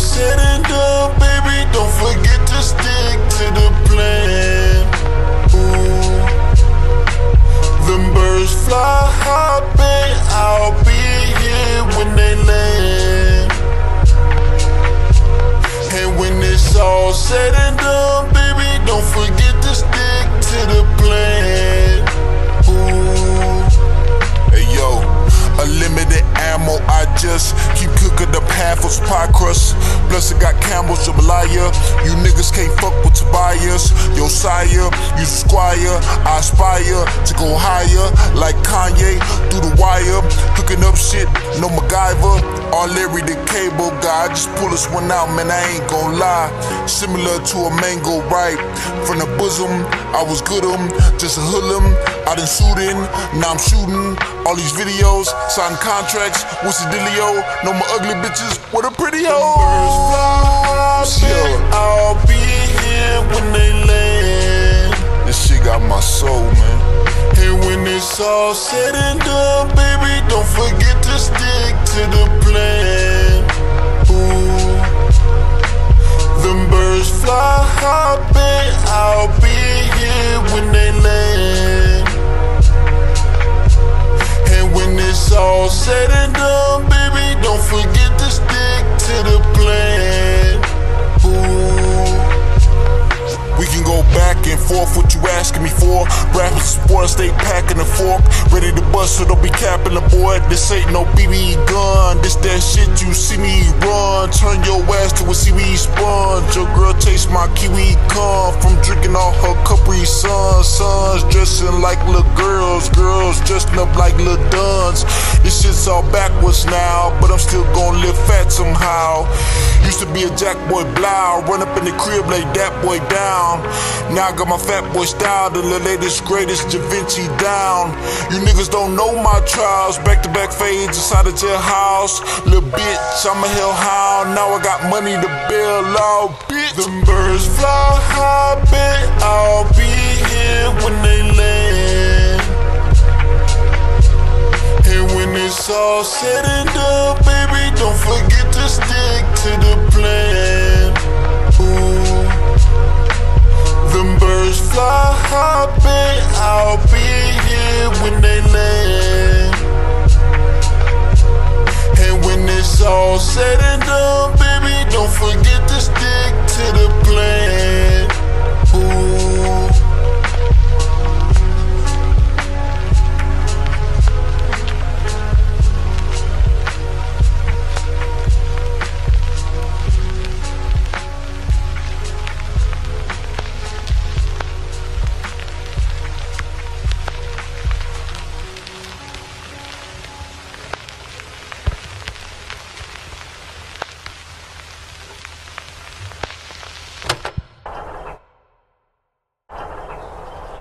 said and done, baby, don't forget to stick to the plan. Ooh, them birds fly high, babe, I'll be here when they land. And when it's all said and done, baby, don't forget to stick to the plan. Ooh, hey yo, unlimited ammo, I just keep cooking up half of pie crust. Plus I got Campbell's jambalaya. You niggas can't fuck with Tobiah's. Yo sire, you squire, I aspire to go higher like Kanye through the wire. Cooking up shit, no MacGyver. All Larry the Cable Guy, just pull this one out, man, I ain't gon' lie. Similar to a mango ripe from the bosom, I was good just a hoodlum. I done shootin', now I'm shooting all these videos, signing contracts, what's the dealio? No more ugly bitches, what a pretty hoe. Birds fly, I'll be here when they land. This shit got my soul, man. And when it's all said and done, baby, don't forget to stick to the plan. Ooh, them birds fly high, babe, I'll be here when they land. And when it's all said and done, baby, don't forget to stick to the plan. Ooh, we can go back and forth, what you asking me for? Rapping sports, stay packing the fork. Ready to bust, so don't be capping the boy. This ain't no BB gun, this that shit you see me run. Turn your ass to a seaweed sponge. Your girl taste my kiwi cum from drinking all her Capri Suns. Sons dressing like little girls, girls dressing up like little duns. This shit's all backwards now, but I'm still gon' live fat somehow. Used to be a jack boy blow, run up in the crib, lay that boy down. Now I got my fat boy style, the latest greatest Da Vinci down. You niggas don't know my trials, back-to-back fades inside the jailhouse. Little bitch, I'm a hellhound, now I got money to bail out, bitch. Them birds fly high, bet I'll be here when they land. And when it's all said and done, baby, don't forget to stick to the plan. Ooh, them birds fly high, babe, I'll be here when they